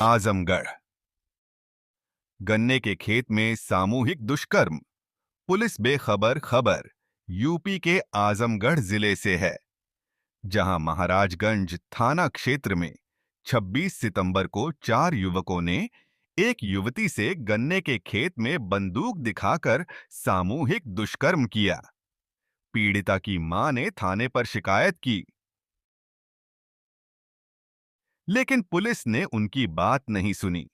आजमगढ़। गन्ने के खेत में सामूहिक दुष्कर्म। पुलिस बेखबर खबर यूपी के आजमगढ़ जिले से है, जहां महाराजगंज थाना क्षेत्र में 26 सितंबर को 4 युवकों ने एक युवती से गन्ने के खेत में बंदूक दिखाकर सामूहिक दुष्कर्म किया। पीड़िता की मां ने थाने पर शिकायत की, लेकिन पुलिस ने उनकी बात नहीं सुनी।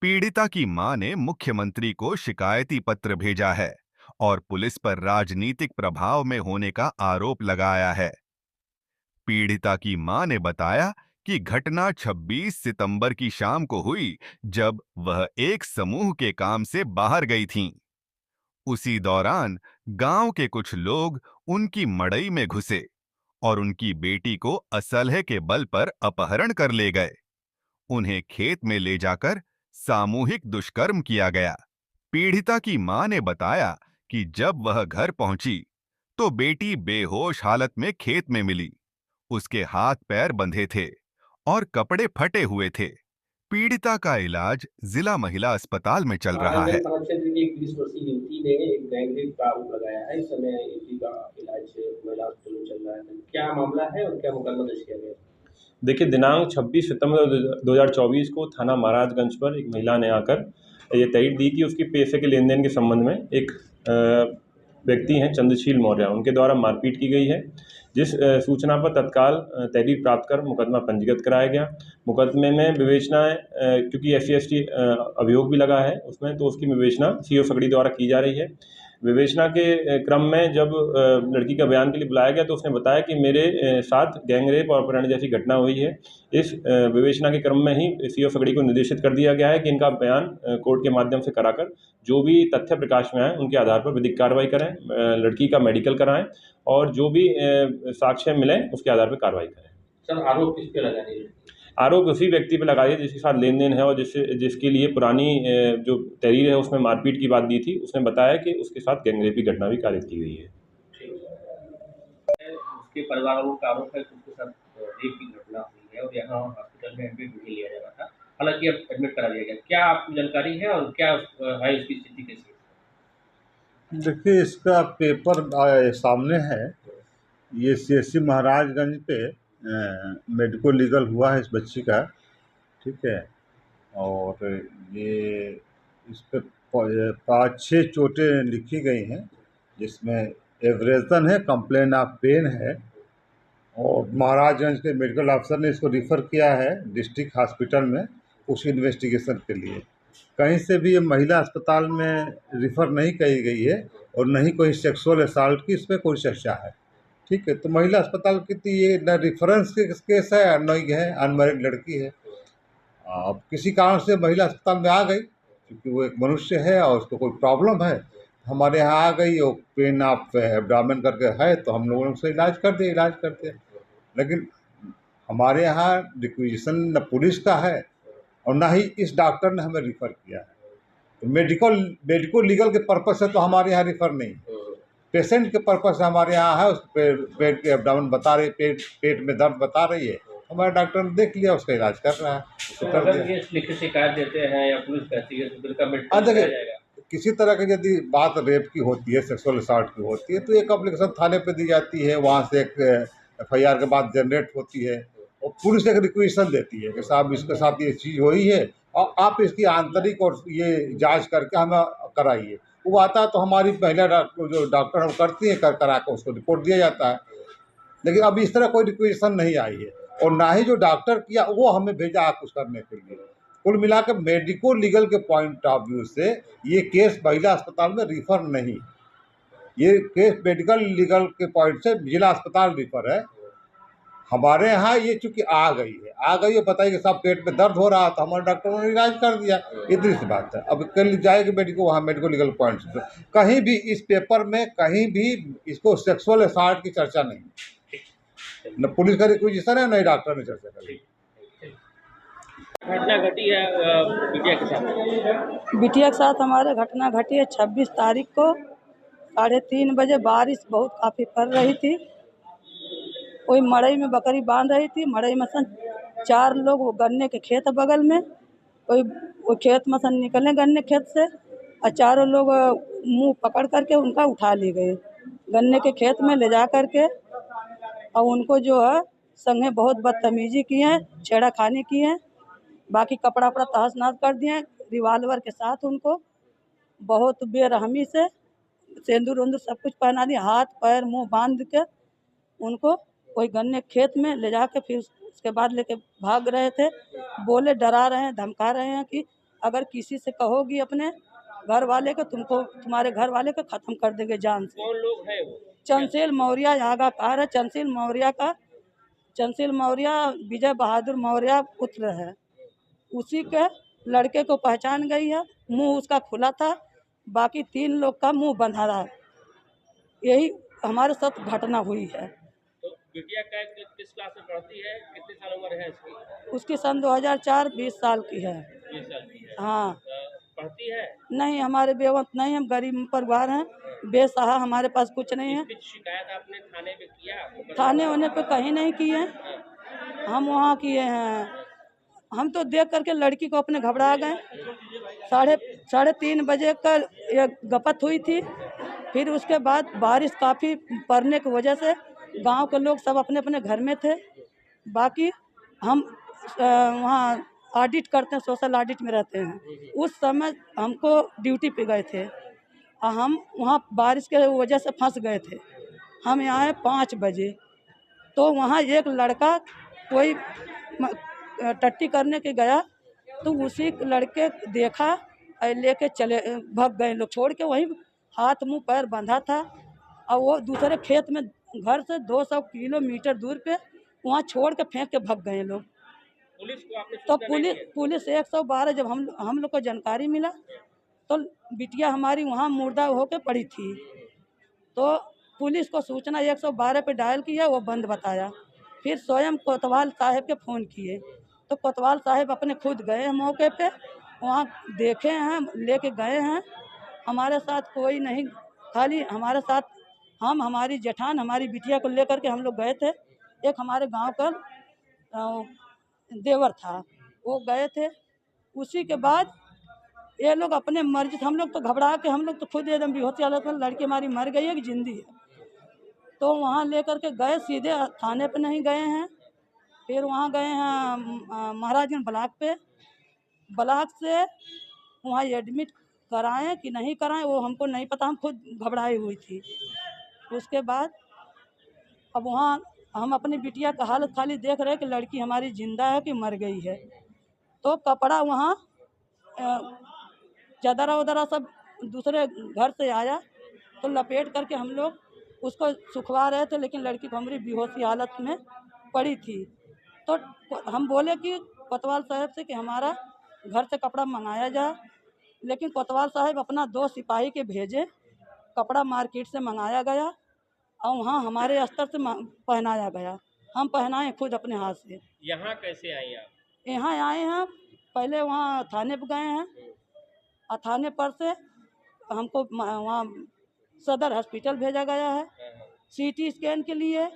पीड़िता की मां ने मुख्यमंत्री को शिकायती पत्र भेजा है और पुलिस पर राजनीतिक प्रभाव में होने का आरोप लगाया है। पीड़िता की मां ने बताया कि घटना 26 सितंबर की शाम को हुई, जब वह एक समूह के काम से बाहर गई थीं। उसी दौरान गांव के कुछ लोग उनकी मड़ई में घुसे और उनकी बेटी को असलहे के बल पर अपहरण कर ले गए। उन्हें खेत में ले जाकर सामूहिक दुष्कर्म किया गया। पीड़िता की मां ने बताया कि जब वह घर पहुंची तो बेटी बेहोश हालत में खेत में मिली। उसके हाथ पैर बंधे थे और कपड़े फटे हुए थे। पीड़िता का इलाज जिला महिला अस्पताल में चल रहा है। थाना क्षेत्र की एक 20 वर्षीय युवती ने एक गैंग रेप का आरोप लगाया है। इस समय युवती का इलाज महिला अस्पताल में चल रहा है। क्या मामला है और क्या मुकदमा दर्ज किया गया? देखिए, दिनांक 26 सितंबर 2024 को थाना महाराजगंज पर एक महिला ने आकर ये तहरीर दी कि उसकी पैसे के लेन देन के संबंध में एक व्यक्ति हैं चंद्रशील मौर्य, उनके द्वारा मारपीट की गई है। जिस सूचना पर तत्काल तहरीर प्राप्त कर मुकदमा पंजीकृत कराया गया। मुकदमे में विवेचना क्योंकि SC/ST अभियोग भी लगा है उसमें, तो उसकी विवेचना CO सगड़ी द्वारा की जा रही है। विवेचना के क्रम में जब लड़की का बयान के लिए बुलाया गया तो उसने बताया कि मेरे साथ गैंग रेप और अपहरण जैसी घटना हुई है। इस विवेचना के क्रम में ही CO सगड़ी को निर्देशित कर दिया गया है कि इनका बयान कोर्ट के माध्यम से कराकर जो भी तथ्य प्रकाश में आए उनके आधार पर विधिक कार्रवाई करें, लड़की का मेडिकल कराएं और जो भी साक्ष्य मिले उसके आधार पर कार्रवाई करें। सर, आरोप किस पे लगा रही है? आरोप उसी व्यक्ति पर लगाई है जिसके साथ लेन देन है और जिसके लिए पुरानी जो तहरीर है उसमें मारपीट की बात दी थी। उसने बताया कि उसके साथ गैंगरेप की घटना भी कारित की गई है। उसके परिवार वालों का आरोप है कि उसके साथ रेप की घटना हुई है और यहाँ हॉस्पिटल में एडमिट भी लिया जा रहा था। हालांकि अब एडमिट करा दिया गया। क्या आपको जानकारी है और क्या है उसकी स्थिति कैसी? देखिए, इसका पेपर सामने है। ये CSC महाराजगंज पे मेडिको लीगल हुआ है इस बच्ची का, ठीक है। और ये इस पे 5-6 चोटें लिखी गई हैं, जिसमें एब्रेजन है, कंप्लेन ऑफ पेन है। और महाराजगंज के मेडिकल ऑफिसर ने इसको रिफ़र किया है डिस्ट्रिक्ट हॉस्पिटल में कुछ इन्वेस्टिगेशन के लिए। कहीं से भी ये महिला अस्पताल में रिफ़र नहीं की गई है और न ही कोई सेक्सुअल असॉल्ट की इसमें कोई चर्चा है, ठीक है। तो महिला अस्पताल की तो ये न रेफरेंस केस है और न ही है, अनमैरिड लड़की है। अब किसी कारण से महिला अस्पताल में आ गई, क्योंकि वो एक मनुष्य है और उसको कोई प्रॉब्लम है, हमारे यहाँ आ गई। वो पेन ऑफ एब्डामेन करके है, तो हम लोगों ने उसका इलाज करते हैं। लेकिन हमारे यहाँ रिक्विजिशन न पुलिस का है और ना ही इस डॉक्टर ने हमें रिफ़र किया है। तो मेडिको लीगल के पर्पज़ से तो हमारे यहाँ रिफ़र नहीं, पेशेंट के पर्पज़ से हमारे यहाँ है। उस पेट के एब्डामेन बता रही, पेट में दर्द बता रही है, हमारे डॉक्टर ने देख लिया, उसका इलाज कर रहा है। तो अगर ये लिखित शिकायत देते हैं या पुलिस कहती है तो बिल का मेडिकल देखिए, जाएगा? किसी तरह की यदि बात रेप की होती है, सेक्सुअल असॉल्ट की होती है, तो एक एप्लीकेशन थाने पे दी जाती है, वहाँ से एक FIR के बाद जनरेट होती है और पुलिस एक रिक्वेशन देती है कि साहब इसके साथ ये चीज़ हुई है और आप इसकी आंतरिक और ये जांच करके हमें कराइए। वो आता है तो हमारी महिला जो डॉक्टर है वो करती है, करा के उसको रिपोर्ट दिया जाता है। लेकिन अब इस तरह कोई रिक्वेशन नहीं आई है और ना ही जो डॉक्टर किया वो हमें भेजा कुछ करने के लिए। कुल मिलाकर मेडिको लीगल के पॉइंट ऑफ व्यू से ये केस महिला अस्पताल में रिफ़र नहीं, ये केस मेडिकल लीगल के पॉइंट से जिला अस्पताल रिफ़र है। हमारे यहाँ ये चूँकि आ गई है, बताइए कि साहब पेट में दर्द हो रहा था, हमारे डॉक्टरों ने इलाज कर दिया, इतनी सी बात है। अब कल जाएगी वहाँ मेडिको लीगल पॉइंट से कहीं भी इस पेपर में कहीं भी इसको सेक्सुअल असॉल्ट की चर्चा नहीं, न पुलिस का रिक्वेजिशन है, न ही डॉक्टर ने चर्चा करी। घटना घटी है बिटिया के साथ? बिटिया के साथ हमारे घटना घटी है 26 तारीख को 3:30 बजे। बारिश बहुत काफ़ी पड़ रही थी, कोई मड़ई में बकरी बांध रही थी। मड़ई में 4 लोग, वो गन्ने के खेत बगल में, वो खेत में से निकले गन्ने खेत से, और चारों लोग मुंह पकड़ करके उनका उठा ले गए गन्ने के खेत में ले जा करके, और उनको जो है संगे बहुत बदतमीजी की है, छेड़ाखानी की है, बाकी कपड़ा वपड़ा तहस नहस कर दिए, रिवाल्वर के साथ उनको बहुत बेरहमी से सिंदूर उंदूर सब कुछ पहना दिया, हाथ पैर मुंह बांध के उनको कोई गन्ने खेत में ले जाके फिर उसके बाद लेके भाग रहे थे। बोले डरा रहे हैं, धमका रहे हैं कि अगर किसी से कहोगी अपने घर वाले को, तुमको तुम्हारे घर वाले को ख़त्म कर देंगे जान से। कौन लोग हैं वो? चंसेल मौर्य यहाँ का कार है, चंसेल मौर्य विजय बहादुर मौर्य पुत्र है। उसी के लड़के को पहचान गई है, मुंह उसका खुला था, बाकी 3 लोग का मुंह बंधा रहा है। यही हमारे साथ घटना हुई है। तो बिटिया का किस क्लास में पढ़ती है, कितनी साल उम्र है इसकी? उसकी सन 2004 20 साल की है। 20 साल की है। हाँ, पढ़ती है? नहीं हमारे बेवंत नहीं, हम गरीब परिवार हैं, बेसहारा, हमारे पास कुछ नहीं है। कुछ शिकायत आपने थाने में किया? थाने होने पे कहीं नहीं किए, हम वहाँ किए हैं। हम तो देख करके लड़की को अपने घबरा गए। 3:30 बजे का एक गपत हुई थी, फिर उसके बाद बारिश काफ़ी पड़ने की वजह से गांव के लोग सब अपने अपने घर में थे। बाकी हम वहाँ ऑडिट करते हैं, सोशल ऑडिट में रहते हैं, उस समय हमको ड्यूटी पे गए थे और हम वहाँ बारिश के वजह से फंस गए थे। हम यहाँ आए 5 बजे, तो वहाँ एक लड़का कोई टट्टी करने के गया, तो उसी लड़के देखा और लेके चले भाग गए लोग, छोड़ के वहीं हाथ मुंह पैर बंधा था, और वो दूसरे खेत में घर से 200 किलोमीटर दूर पे वहाँ छोड़ के फेंक के भाग गए लोग। पुलिस को आपने तो सूचना नहीं दी? पुलिस 112 जब हम लोग को जानकारी मिला, तो बिटिया हमारी वहाँ मुर्दा होके पड़ी थी, तो पुलिस को सूचना 112 पे डायल किया, वो बंद बताया। फिर स्वयं कोतवाल साहब के फ़ोन किए, तो कोतवाल साहब अपने खुद गए हैं मौके पे, वहाँ देखे हैं, लेके गए हैं। हमारे साथ कोई नहीं, खाली हमारे साथ हम, हमारी जेठान, हमारी बिटिया को लेकर के हम लोग गए थे। एक हमारे गांव का देवर था, वो गए थे। उसी के बाद ये लोग अपने मर्जी, हम लोग तो घबरा के, हम लोग तो खुद एकदम बेहोशी हालत में, लड़की हमारी मर गई है कि जिंदी है, तो वहाँ लेकर के गए, सीधे थाने पे नहीं गए हैं। फिर वहाँ गए हैं महाराजगंज ब्लॉक पे, ब्लॉक से वहाँ एडमिट कराएं कि नहीं कराएं वो हमको नहीं पता, हम खुद घबराई हुई थी। उसके बाद अब वहाँ हम अपनी बिटिया का हालत खाली देख रहे हैं कि लड़की हमारी जिंदा है कि मर गई है। तो कपड़ा वहाँ चादरा वदरा सब दूसरे घर से आया, तो लपेट करके हम लोग उसको सुखवा रहे थे, लेकिन लड़की को हमारी बेहोशी हालत में पड़ी थी। तो हम बोले कि कोतवाल साहब से कि हमारा घर से कपड़ा मंगाया जाए, लेकिन कोतवाल साहब अपना 2 सिपाही के भेजे, कपड़ा मार्केट से मंगाया गया और वहाँ हमारे स्तर से पहनाया गया। हम पहनाए खुद अपने हाथ से। यहाँ कैसे आई आप? यहाँ आए हैं, पहले वहाँ थाने पर गए हैं, और थाने पर से हमको वहाँ सदर हॉस्पिटल भेजा गया है सीटी स्कैन के लिए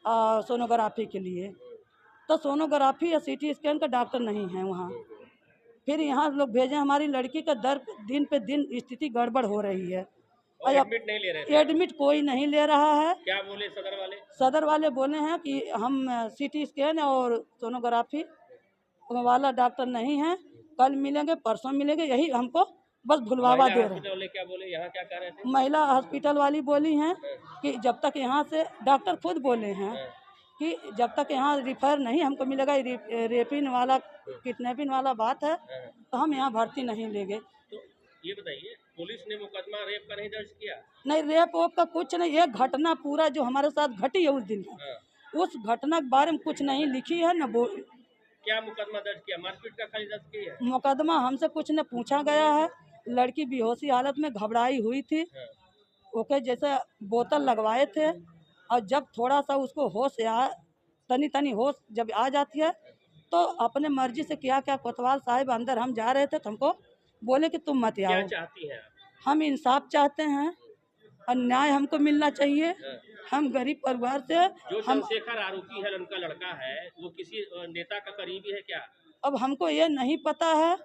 और सोनोग्राफी के लिए। तो सोनोग्राफी या सीटी स्कैन का डॉक्टर नहीं है वहाँ। फिर यहाँ लोग भेजे, हमारी लड़की का दर दिन पे दिन स्थिति गड़बड़ हो रही है। और एडमिट नहीं ले रहे थे? एडमिट कोई नहीं ले रहा है। क्या बोले सदर वाले? सदर वाले बोले हैं कि हम सीटी स्कैन और सोनोग्राफी वाला डॉक्टर नहीं है, कल मिलेंगे, परसों मिलेंगे, यही हमको बस भुलवावा दे रहे हैं। क्या बोले, यहाँ क्या कह रहे थे? महिला हॉस्पिटल वाली बोली हैं कि जब तक यहाँ से, डॉक्टर खुद बोले हैं कि जब तक यहाँ रिफर नहीं हमको मिलेगा, रेपिन वाला किडनैपिंग वाला बात है, तो हम यहाँ भर्ती नहीं लेंगे। तो ये बताइए, पुलिस ने मुकदमा रेप का नहीं दर्ज किया? नहीं, रेप वोप का कुछ नहीं, एक घटना पूरा जो हमारे साथ घटी है उस दिन है, उस घटना के बारे में कुछ नहीं लिखी है न क्या मुकदमा दर्ज किया? मारपीट का खाली दर्ज किया है? मुकदमा हमसे कुछ न पूछा गया है। लड़की बेहोशी हालत में घबराई हुई थी, ओके जैसे बोतल लगवाए थे, और जब थोड़ा सा उसको होश तनी होश जब आ जाती है, तो अपने मर्जी से क्या क्या कोतवाल साहब अंदर हम जा रहे थे, तो हमको बोले कि तुम मत आओ। क्या चाहती हैं आप? हम इंसाफ चाहते हैं और न्याय हमको मिलना चाहिए। हम गरीब परिवार से, जो चंद्रशेखर आरोपी है, उनका लड़का है, वो किसी नेता का करीबी है क्या? अब हमको ये नहीं पता है।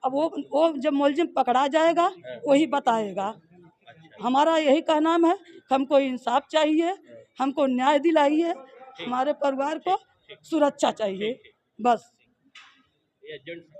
अब वो जब मुलजिम पकड़ा जाएगा वही बताएगा। हमारा यही कहना है कि हमको इंसाफ चाहिए, हमको न्याय दिलाइए, हमारे परिवार को सुरक्षा चाहिए, बस। ये एजेंट्स आप